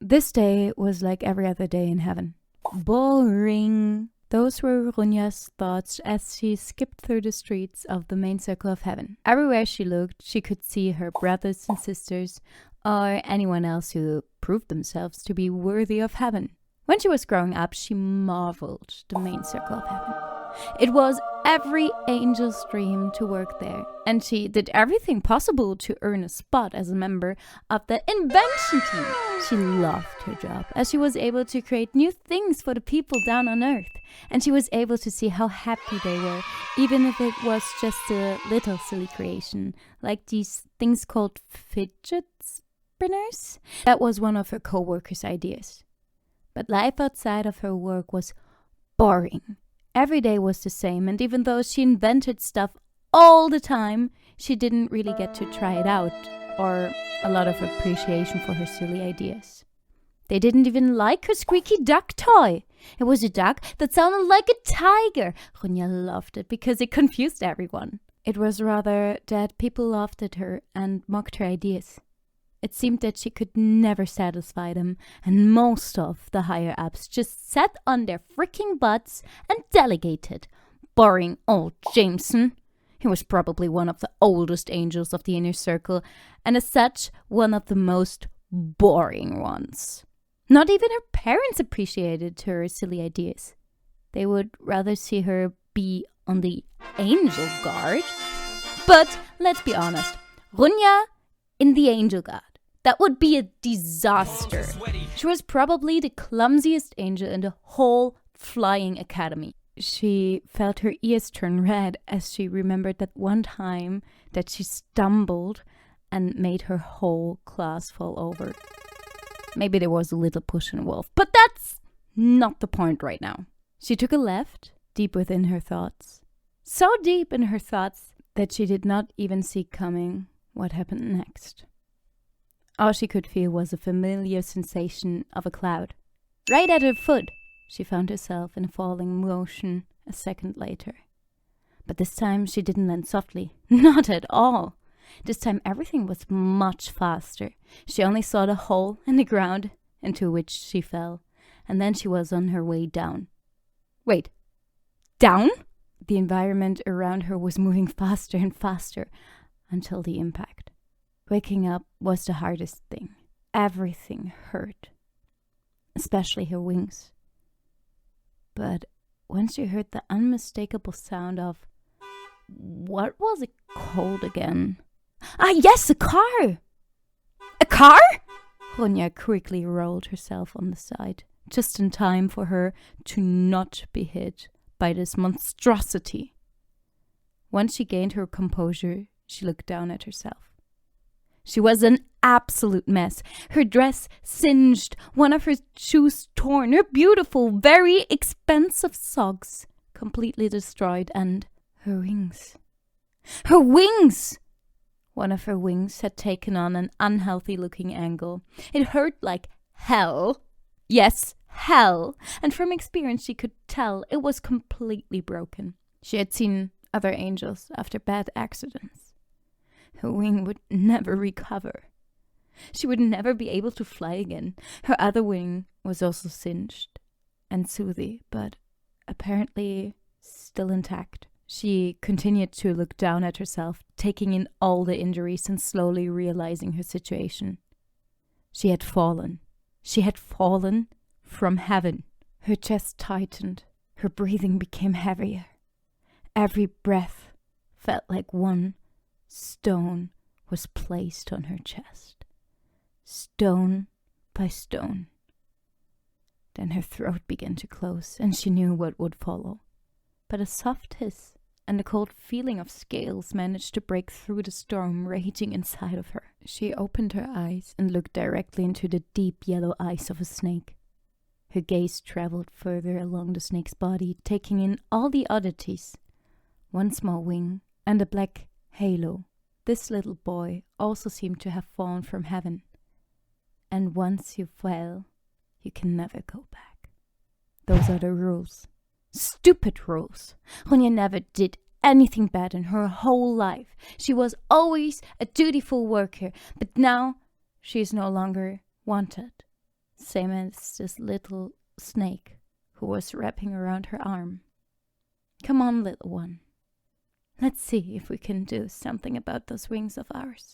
This day was like every other day in heaven. Boring. Those were Runya's thoughts as she skipped through the streets of the main circle of heaven. Everywhere she looked, she could see her brothers and sisters, or anyone else who proved themselves to be worthy of heaven. When she was growing up, she marveled the main circle of heaven. It was every angel's dream to work there, and she did everything possible to earn a spot as a member of the invention team. She loved her job, as she was able to create new things for the people down on Earth, and she was able to see how happy they were, even if it was just a little silly creation, like these things called fidget spinners. That was one of her co-workers' ideas. But life outside of her work was boring. Every day was the same, and even though she invented stuff all the time, she didn't really get to try it out, or a lot of appreciation for her silly ideas. They didn't even like her squeaky duck toy. It was a duck that sounded like a tiger. Runya loved it because it confused everyone. It was rather that people laughed at her and mocked her ideas. It seemed that she could never satisfy them, and most of the higher-ups just sat on their freaking butts and delegated. Boring old Jameson. He was probably one of the oldest angels of the inner circle, and as such, one of the most boring ones. Not even her parents appreciated her silly ideas. They would rather see her be on the angel guard. But let's be honest, Runya in the angel guard. That would be a disaster. She was probably the clumsiest angel in the whole flying academy. She felt her ears turn red as she remembered that one time that she stumbled and made her whole class fall over. Maybe there was a little push involved, but that's not the point right now. She took a left, deep within her thoughts. So deep in her thoughts that she did not even see coming what happened next. All she could feel was a familiar sensation of a cloud. Right at her foot, she found herself in a falling motion a second later. But this time she didn't land softly. Not at all. This time everything was much faster. She only saw the hole in the ground into which she fell, and then she was on her way down. Wait, down? The environment around her was moving faster and faster until the impact. Waking up was the hardest thing. Everything hurt, especially her wings. But when she heard the unmistakable sound of, what was it called again? Ah, yes, a car! A car? Runya quickly rolled herself on the side, just in time for her to not be hit by this monstrosity. Once she gained her composure, she looked down at herself. She was an absolute mess. Her dress singed, one of her shoes torn, her beautiful, very expensive socks completely destroyed, and her wings. Her wings! One of her wings had taken on an unhealthy-looking angle. It hurt like hell. Yes, hell. And from experience she could tell it was completely broken. She had seen other angels after bad accidents. Her wing would never recover. She would never be able to fly again. Her other wing was also singed and soothy, but apparently still intact. She continued to look down at herself, taking in all the injuries and slowly realizing her situation. She had fallen. She had fallen from heaven. Her chest tightened. Her breathing became heavier. Every breath felt like one stone was placed on her chest, stone by stone. Then her throat began to close, and she knew what would follow. But a soft hiss and a cold feeling of scales managed to break through the storm raging inside of her. She opened her eyes and looked directly into the deep yellow eyes of a snake. Her gaze traveled further along the snake's body, taking in all the oddities. One small wing and a black halo. This little boy also seemed to have fallen from heaven. And once you fell, you can never go back. Those are the rules. Stupid rules. Runya never did anything bad in her whole life. She was always a dutiful worker, but now she is no longer wanted. same as this little snake who was wrapping around her arm. Come on, little one. Let's see if we can do something about those wings of ours.